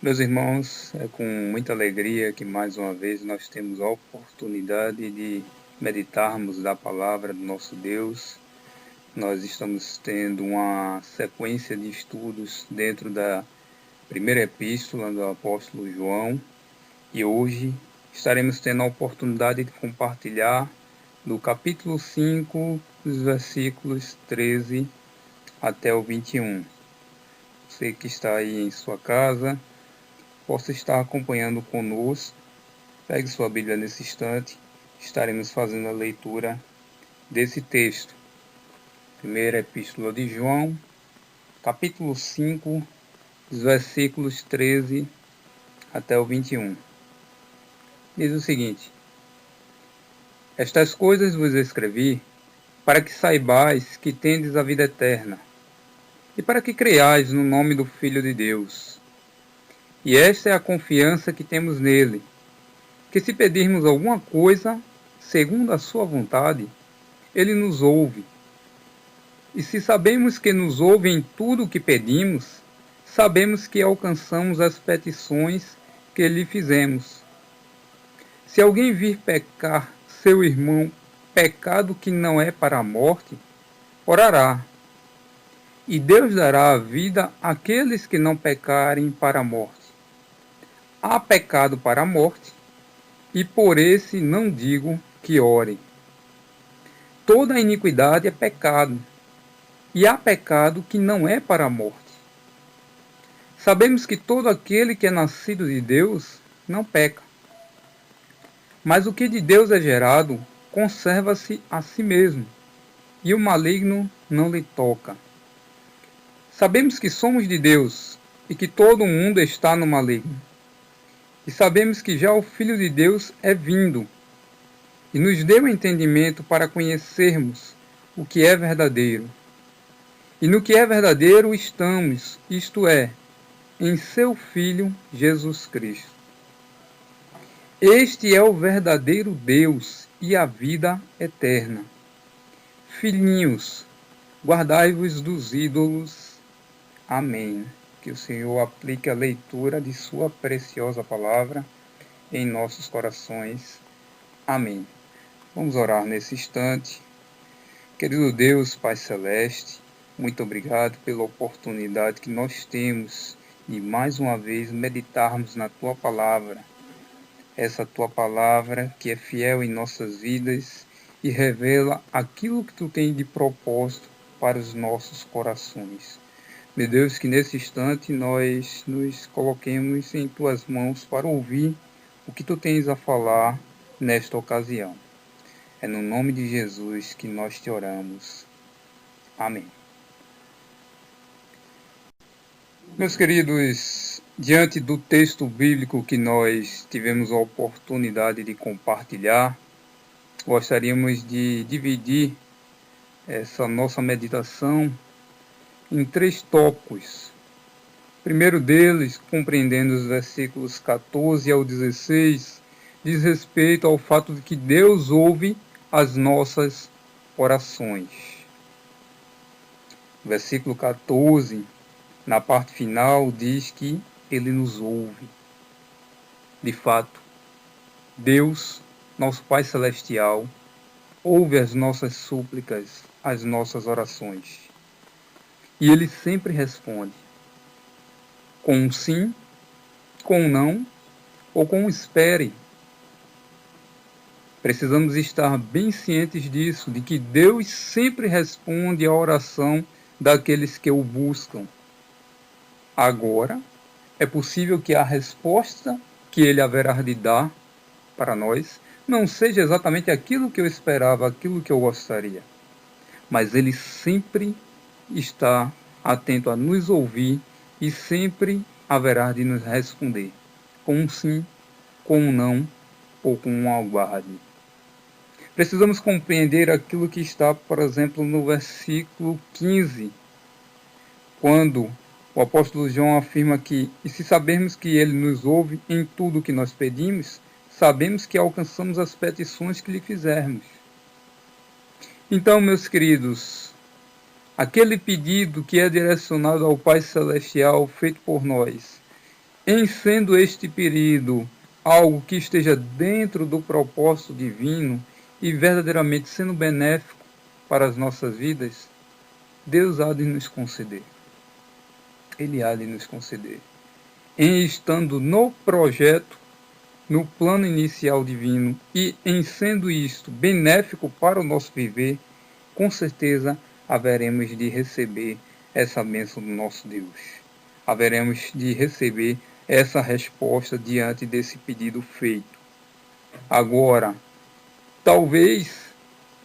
Meus irmãos, é com muita alegria que mais uma vez nós temos a oportunidade de meditarmos da palavra do nosso Deus. Nós estamos tendo uma sequência de estudos dentro da primeira epístola do apóstolo João e hoje estaremos tendo a oportunidade de compartilhar do capítulo 5, dos versículos 13 até o 21. Você que está aí em sua casa, possa estar acompanhando conosco. Pegue sua Bíblia nesse instante, estaremos fazendo a leitura desse texto. Primeira Epístola de João, capítulo 5, dos versículos 13 até o 21. Diz o seguinte: Estas coisas vos escrevi, para que saibais que tendes a vida eterna, e para que creiais no nome do Filho de Deus. E esta é a confiança que temos nele, que se pedirmos alguma coisa, segundo a sua vontade, ele nos ouve. E se sabemos que nos ouve em tudo o que pedimos, sabemos que alcançamos as petições que lhe fizemos. Se alguém vir pecar seu irmão, pecado que não é para a morte, orará, e Deus dará a vida àqueles que não pecarem para a morte. Há pecado para a morte, e por esse não digo que ore. Toda iniquidade é pecado, e há pecado que não é para a morte. Sabemos que todo aquele que é nascido de Deus não peca. Mas o que de Deus é gerado conserva-se a si mesmo, e o maligno não lhe toca. Sabemos que somos de Deus, e que todo o mundo está no maligno. E sabemos que já o Filho de Deus é vindo, e nos deu entendimento para conhecermos o que é verdadeiro. E no que é verdadeiro estamos, isto é, em seu Filho Jesus Cristo. Este é o verdadeiro Deus e a vida eterna. Filhinhos, guardai-vos dos ídolos. Amém. Que o Senhor aplique a leitura de sua preciosa palavra em nossos corações. Amém. Vamos orar nesse instante. Querido Deus, Pai Celeste, muito obrigado pela oportunidade que nós temos de mais uma vez meditarmos na Tua Palavra. Essa Tua Palavra que é fiel em nossas vidas e revela aquilo que Tu tens de propósito para os nossos corações. Meu Deus, que nesse instante nós nos coloquemos em Tuas mãos para ouvir o que Tu tens a falar nesta ocasião. É no nome de Jesus que nós te oramos. Amém. Meus queridos, diante do texto bíblico que nós tivemos a oportunidade de compartilhar, gostaríamos de dividir essa nossa meditação em 3 tópicos. O primeiro deles, compreendendo os versículos 14 ao 16, diz respeito ao fato de que Deus ouve as nossas orações. Versículo 14, na parte final, diz que Ele nos ouve. De fato, Deus, nosso Pai Celestial, ouve as nossas súplicas, as nossas orações. E Ele sempre responde, com um sim, com um não, ou com um espere. Precisamos estar bem cientes disso, de que Deus sempre responde à oração daqueles que o buscam. Agora, é possível que a resposta que Ele haverá de dar para nós não seja exatamente aquilo que eu esperava, aquilo que eu gostaria. Mas Ele sempre está atento a nos ouvir e sempre haverá de nos responder, com um sim, com um não ou com um aguarde. Precisamos compreender aquilo que está, por exemplo, no versículo 15, quando o apóstolo João afirma que, e se sabermos que ele nos ouve em tudo o que nós pedimos, sabemos que alcançamos as petições que lhe fizermos. Então, meus queridos, aquele pedido que é direcionado ao Pai Celestial, feito por nós, Em sendo este período algo que esteja dentro do propósito divino e verdadeiramente sendo benéfico para as nossas vidas, Deus há de nos conceder. Ele há de nos conceder. Em estando no projeto, no plano inicial divino e em sendo isto benéfico para o nosso viver, com certeza haveremos de receber essa bênção do nosso Deus. Haveremos de receber essa resposta diante desse pedido feito. Agora, talvez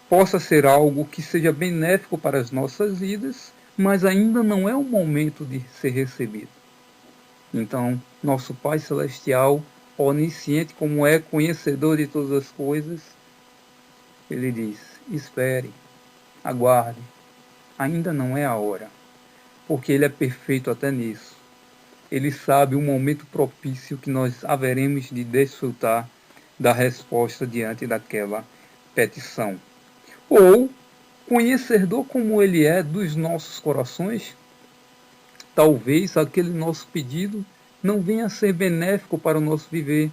possa ser algo que seja benéfico para as nossas vidas, mas ainda não é o momento de ser recebido. Então, nosso Pai Celestial, onisciente como é, conhecedor de todas as coisas, ele diz: espere, aguarde, ainda não é a hora, porque ele é perfeito até nisso. Ele sabe o momento propício que nós haveremos de desfrutar da resposta diante daquela petição. Ou, conhecedor como ele é dos nossos corações, talvez aquele nosso pedido não venha a ser benéfico para o nosso viver.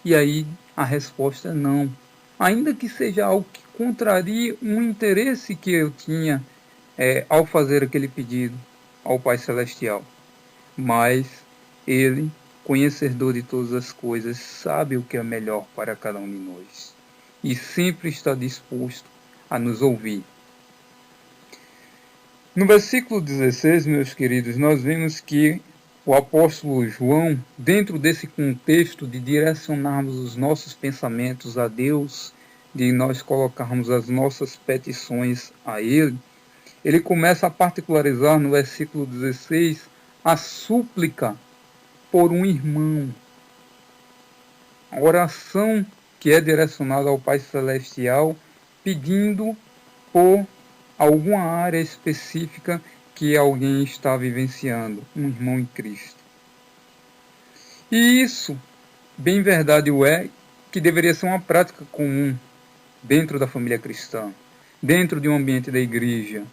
E aí a resposta é não. Ainda que seja algo que contrarie um interesse que eu tinha ao fazer aquele pedido ao Pai Celestial. Mas Ele, conhecedor de todas as coisas, sabe o que é melhor para cada um de nós. E sempre está disposto a nos ouvir. No versículo 16, meus queridos, nós vemos que o apóstolo João, dentro desse contexto de direcionarmos os nossos pensamentos a Deus, de nós colocarmos as nossas petições a Ele, ele começa a particularizar no versículo 16 a súplica por um irmão. A oração que é direcionada ao Pai Celestial, pedindo por alguma área específica que alguém está vivenciando, um irmão em Cristo. E isso, bem verdade o é, que deveria ser uma prática comum dentro da família cristã, dentro de um ambiente da igreja.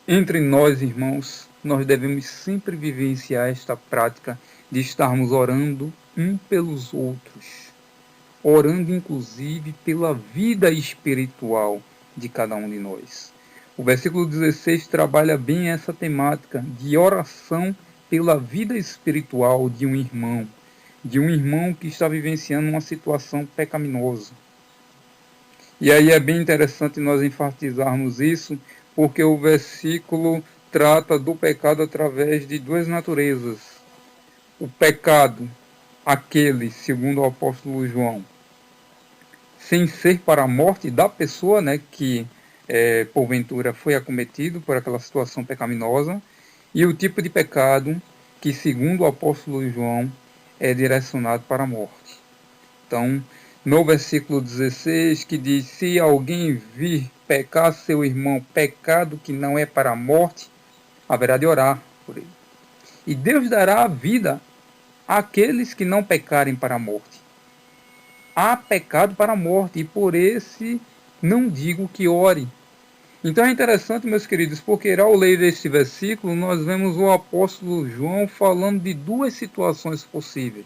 Entre nós, irmãos, nós devemos sempre vivenciar esta prática de estarmos orando um pelos outros, orando inclusive pela vida espiritual de cada um de nós. O versículo 16 trabalha bem essa temática de oração pela vida espiritual de um irmão que está vivenciando uma situação pecaminosa. E aí é bem interessante nós enfatizarmos isso, porque o versículo trata do pecado através de duas naturezas. O pecado, aquele, segundo o apóstolo João, sem ser para a morte da pessoa, né, que porventura foi acometido por aquela situação pecaminosa, e o tipo de pecado que, segundo o apóstolo João, é direcionado para a morte. Então, no versículo 16, que diz: se alguém vir pecar seu irmão, pecado que não é para a morte, haverá de orar por ele. E Deus dará a vida àqueles que não pecarem para a morte. Há pecado para a morte, e por esse não digo que ore. Então é interessante, meus queridos, porque ao ler este versículo, nós vemos o apóstolo João falando de duas situações possíveis.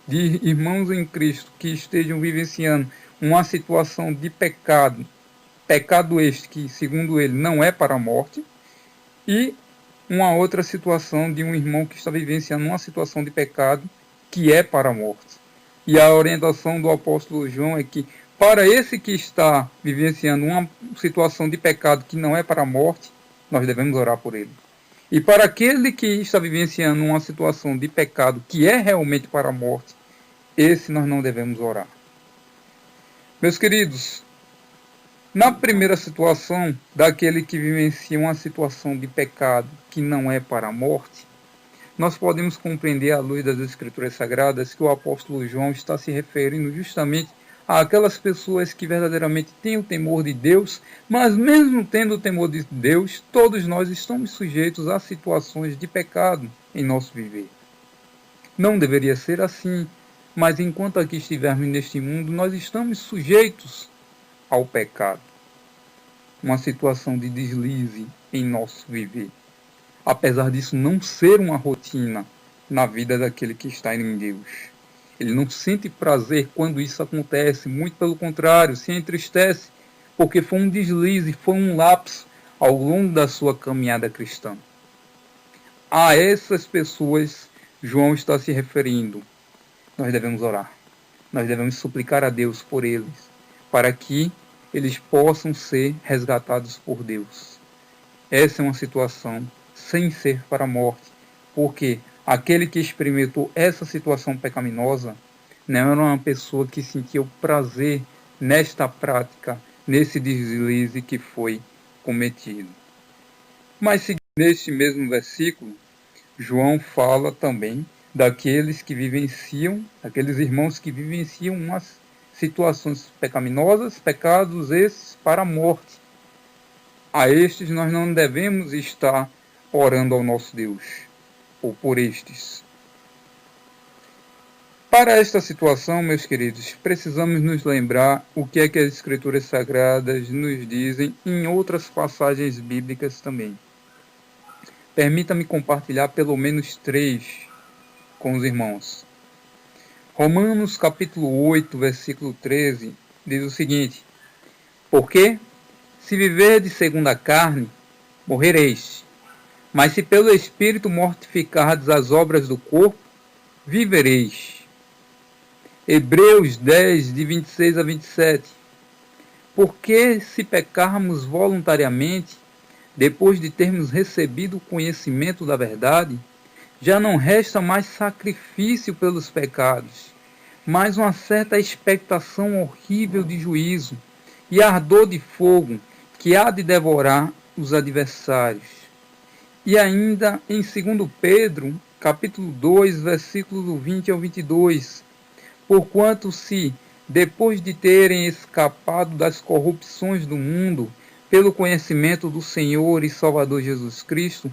De irmãos em Cristo que estejam vivenciando uma situação de pecado, pecado este que, segundo ele, não é para a morte, e uma outra situação de um irmão que está vivenciando uma situação de pecado que é para a morte. E a orientação do apóstolo João é que, para esse que está vivenciando uma situação de pecado que não é para a morte, nós devemos orar por ele. E para aquele que está vivenciando uma situação de pecado que é realmente para a morte, esse nós não devemos orar. Meus queridos, na primeira situação, daquele que vivencia uma situação de pecado que não é para a morte, nós podemos compreender à luz das Escrituras Sagradas que o apóstolo João está se referindo justamente àquelas pessoas que verdadeiramente têm o temor de Deus, mas mesmo tendo o temor de Deus, todos nós estamos sujeitos a situações de pecado em nosso viver. Não deveria ser assim, mas enquanto aqui estivermos neste mundo, nós estamos sujeitos ao pecado. Uma situação de deslize em nosso viver. Apesar disso não ser uma rotina na vida daquele que está em Deus. Ele não sente prazer quando isso acontece, muito pelo contrário, se entristece, porque foi um deslize, foi um lapso ao longo da sua caminhada cristã. A essas pessoas, João está se referindo. Nós devemos orar, nós devemos suplicar a Deus por eles, para que eles possam ser resgatados por Deus. Essa é uma situação sem ser para a morte, porque aquele que experimentou essa situação pecaminosa não era uma pessoa que sentia o prazer nesta prática, nesse deslize que foi cometido. Mas neste mesmo versículo, João fala também daqueles que vivenciam, aqueles irmãos que vivenciam umas situações pecaminosas, pecados esses para a morte. A estes nós não devemos estar orando ao nosso Deus, ou por estes. Para esta situação, meus queridos, precisamos nos lembrar o que é que as Escrituras Sagradas nos dizem em outras passagens bíblicas também. Permita-me compartilhar pelo menos 3 com os irmãos. Romanos capítulo 8, versículo 13, diz o seguinte: porque, se viverdes segundo a carne, morrereis. Mas se pelo Espírito mortificardes as obras do corpo, vivereis. Hebreus 10, de 26 a 27. Porque se pecarmos voluntariamente, depois de termos recebido o conhecimento da verdade, já não resta mais sacrifício pelos pecados, mas uma certa expectação horrível de juízo e ardor de fogo que há de devorar os adversários. E ainda em 2 Pedro, capítulo 2, versículo 20 ao 22, porquanto se, depois de terem escapado das corrupções do mundo, pelo conhecimento do Senhor e Salvador Jesus Cristo,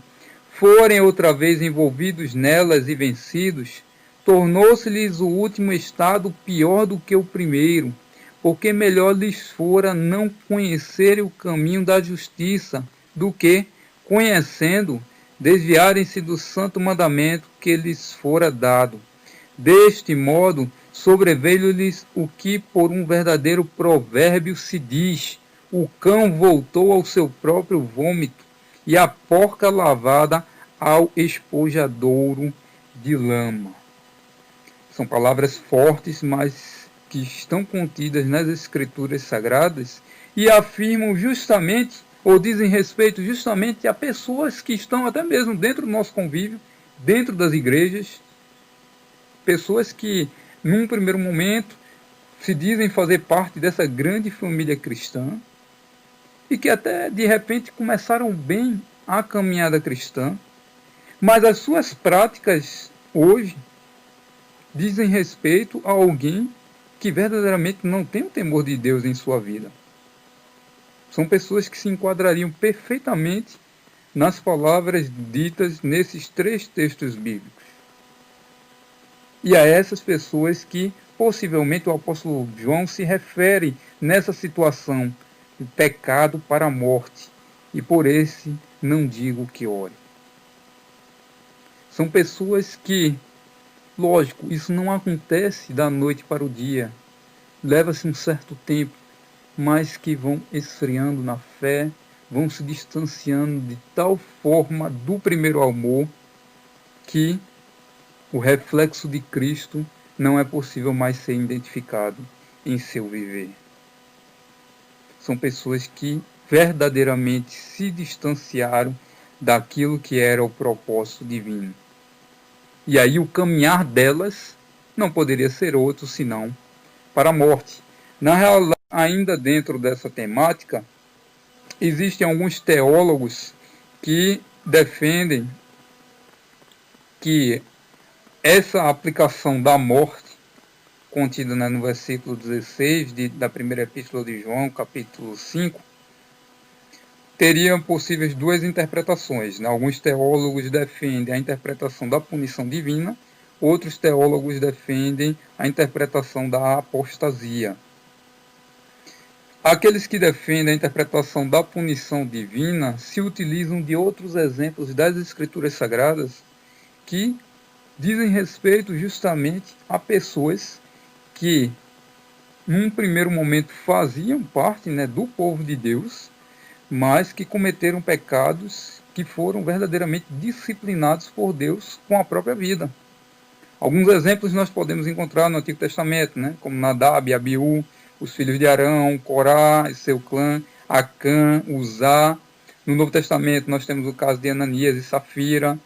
forem outra vez envolvidos nelas e vencidos, tornou-se-lhes o último estado pior do que o primeiro, porque melhor lhes fora não conhecerem o caminho da justiça, do que, conhecendo, desviarem-se do santo mandamento que lhes fora dado. Deste modo, sobreveio-lhes o que por um verdadeiro provérbio se diz: o cão voltou ao seu próprio vômito, e a porca lavada ao espojadouro de lama. São palavras fortes, mas que estão contidas nas Escrituras Sagradas e afirmam justamente, ou dizem respeito justamente a pessoas que estão até mesmo dentro do nosso convívio, dentro das igrejas, pessoas que, num primeiro momento, se dizem fazer parte dessa grande família cristã e que até, de repente, começaram bem a caminhada cristã, mas as suas práticas hoje dizem respeito a alguém que verdadeiramente não tem o temor de Deus em sua vida. São pessoas que se enquadrariam perfeitamente nas palavras ditas nesses 3 textos bíblicos. E a essas pessoas que possivelmente o apóstolo João se refere nessa situação de pecado para a morte, e por esse não digo que ore. São pessoas que, lógico, isso não acontece da noite para o dia, leva-se um certo tempo, mas que vão esfriando na fé, vão se distanciando de tal forma do primeiro amor que o reflexo de Cristo não é possível mais ser identificado em seu viver. São pessoas que verdadeiramente se distanciaram daquilo que era o propósito divino. E aí o caminhar delas não poderia ser outro senão para a morte. Na realidade, ainda dentro dessa temática, existem alguns teólogos que defendem que essa aplicação da morte, contida no versículo 16 da primeira epístola de João, capítulo 5, teria possíveis 2 interpretações. Alguns teólogos defendem a interpretação da punição divina, outros teólogos defendem a interpretação da apostasia. Aqueles que defendem a interpretação da punição divina se utilizam de outros exemplos das Escrituras Sagradas que dizem respeito justamente a pessoas que, num primeiro momento, faziam parte, né, do povo de Deus, mas que cometeram pecados que foram verdadeiramente disciplinados por Deus com a própria vida. Alguns exemplos nós podemos encontrar no Antigo Testamento, né, como Nadab e Abiú, os filhos de Arão, Corá e seu clã, Acã, Uzá. No Novo Testamento nós temos o caso de Ananias e Safira,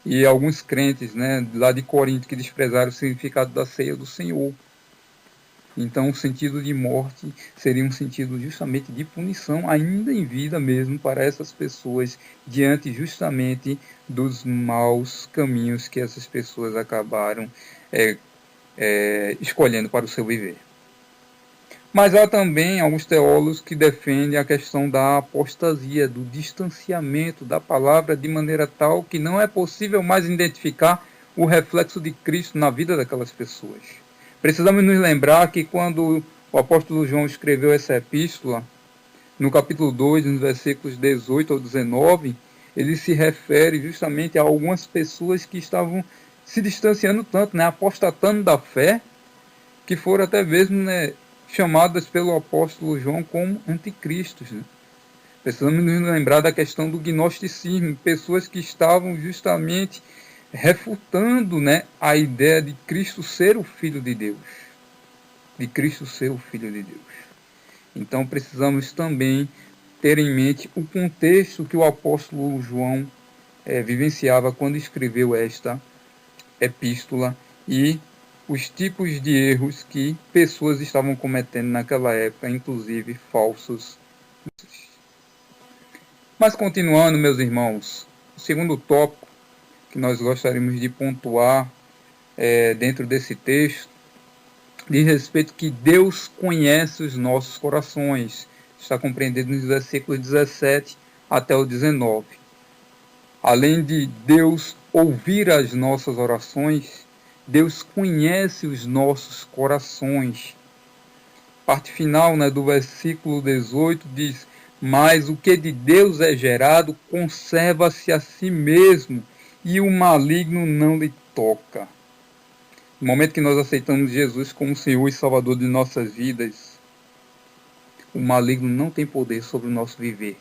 e alguns crentes, né, lá de Corinto, que desprezaram o significado da ceia do Senhor. Então, o sentido de morte seria um sentido justamente de punição, ainda em vida mesmo, para essas pessoas, diante justamente dos maus caminhos que essas pessoas acabaram escolhendo para o seu viver. Mas há também alguns teólogos que defendem a questão da apostasia, do distanciamento da palavra, de maneira tal que não é possível mais identificar o reflexo de Cristo na vida daquelas pessoas. Precisamos nos lembrar que quando o apóstolo João escreveu essa epístola, no capítulo 2, nos versículos 18 ao 19, ele se refere justamente a algumas pessoas que estavam se distanciando tanto, né, apostatando da fé, que foram até mesmo, né, chamadas pelo apóstolo João como anticristos. Né? Precisamos nos lembrar da questão do gnosticismo, pessoas que estavam justamente refutando, né, a ideia de Cristo ser o Filho de Deus. De Cristo ser o Filho de Deus. Então precisamos também ter em mente o contexto que o apóstolo João vivenciava quando escreveu esta epístola e os tipos de erros que pessoas estavam cometendo naquela época, inclusive falsos. Mas continuando, meus irmãos, o segundo tópico que nós gostaríamos de pontuar dentro desse texto diz respeito que Deus conhece os nossos corações. Está compreendido nos versículos 17 até o 19. Além de Deus ouvir as nossas orações, Deus conhece os nossos corações. Parte final, né, do versículo 18 diz: mas o que de Deus é gerado conserva-se a si mesmo, e o maligno não lhe toca. No momento que nós aceitamos Jesus como Senhor e Salvador de nossas vidas, o maligno não tem poder sobre o nosso viver.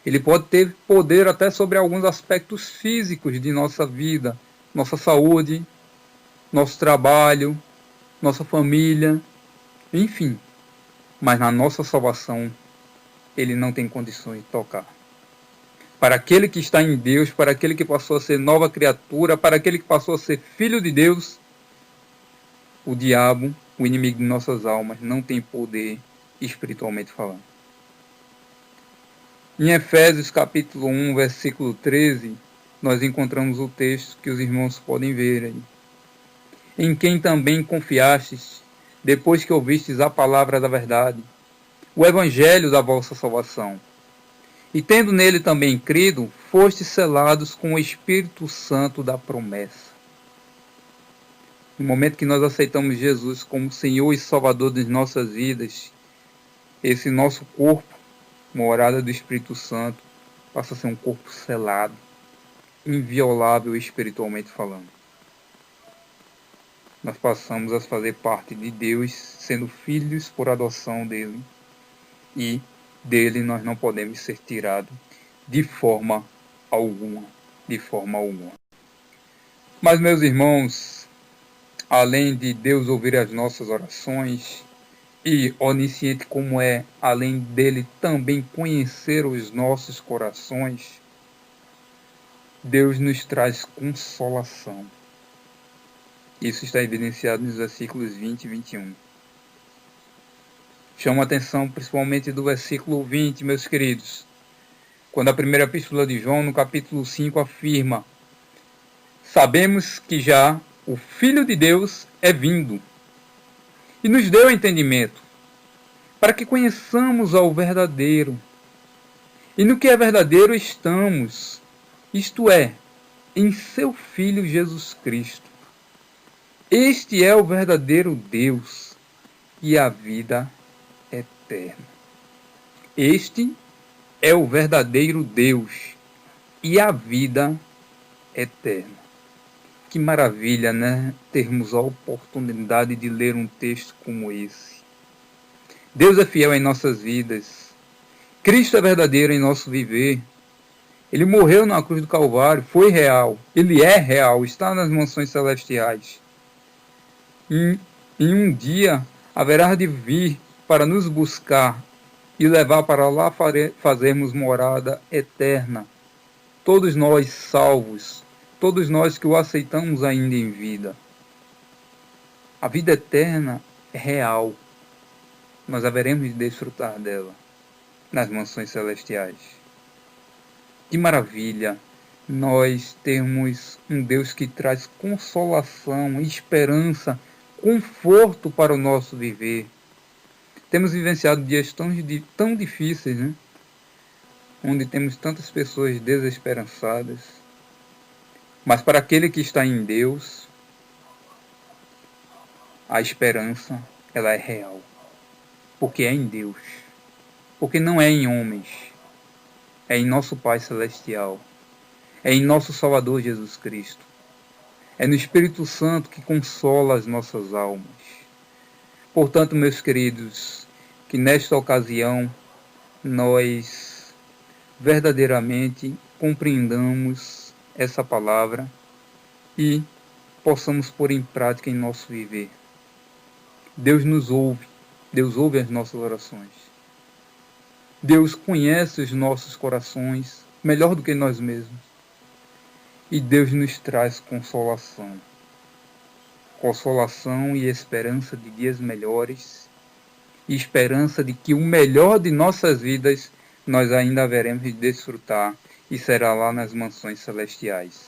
Ele pode ter poder até sobre alguns aspectos físicos de nossa vida, nossa saúde, nosso trabalho, nossa família, enfim. Mas na nossa salvação, ele não tem condições de tocar. Para aquele que está em Deus, para aquele que passou a ser nova criatura, para aquele que passou a ser filho de Deus, o diabo, o inimigo de nossas almas, não tem poder espiritualmente falando. Em Efésios capítulo 1, versículo 13, nós encontramos o texto que os irmãos podem ver aí. Em quem também confiastes, depois que ouvistes a palavra da verdade, o evangelho da vossa salvação. E tendo nele também crido, fostes selados com o Espírito Santo da promessa. No momento que nós aceitamos Jesus como Senhor e Salvador das nossas vidas, esse nosso corpo, morada do Espírito Santo, passa a ser um corpo selado, inviolável espiritualmente falando. Nós passamos a fazer parte de Deus, sendo filhos por adoção dele, e dele nós não podemos ser tirados de forma alguma, Mas, meus irmãos, além de Deus ouvir as nossas orações, e onisciente como é, além dele também conhecer os nossos corações, Deus nos traz consolação. Isso está evidenciado nos versículos 20 e 21. Chama a atenção principalmente do versículo 20, meus queridos. Quando a primeira epístola de João, no capítulo 5, afirma: sabemos que já o Filho de Deus é vindo e nos deu entendimento, para que conheçamos ao verdadeiro. E no que é verdadeiro estamos, isto é, em seu Filho Jesus Cristo. Este é o verdadeiro Deus e a vida eterna. Este é o verdadeiro Deus e a vida eterna. Que maravilha, né? Termos a oportunidade de ler um texto como esse. Deus é fiel em nossas vidas. Cristo é verdadeiro em nosso viver. Ele morreu na cruz do Calvário, foi real. Ele é real, está nas mansões celestiais. Em um dia haverá de vir para nos buscar e levar para lá fazermos morada eterna. Todos nós salvos, todos nós que o aceitamos ainda em vida. A vida eterna é real. Nós haveremos de desfrutar dela nas mansões celestiais. Que maravilha nós termos um Deus que traz consolação, esperança, conforto para o nosso viver. Temos vivenciado dias tão difíceis, né? Onde temos tantas pessoas desesperançadas. Mas para aquele que está em Deus, a esperança, ela é real. Porque é em Deus. Porque não é em homens. É em nosso Pai Celestial. É em nosso Salvador Jesus Cristo. É no Espírito Santo que consola as nossas almas. Portanto, meus queridos, que nesta ocasião nós verdadeiramente compreendamos essa palavra e possamos pôr em prática em nosso viver. Deus nos ouve, Deus ouve as nossas orações. Deus conhece os nossos corações melhor do que nós mesmos. E Deus nos traz consolação. Consolação e esperança de dias melhores. E esperança de que o melhor de nossas vidas nós ainda haveremos de desfrutar e será lá nas mansões celestiais.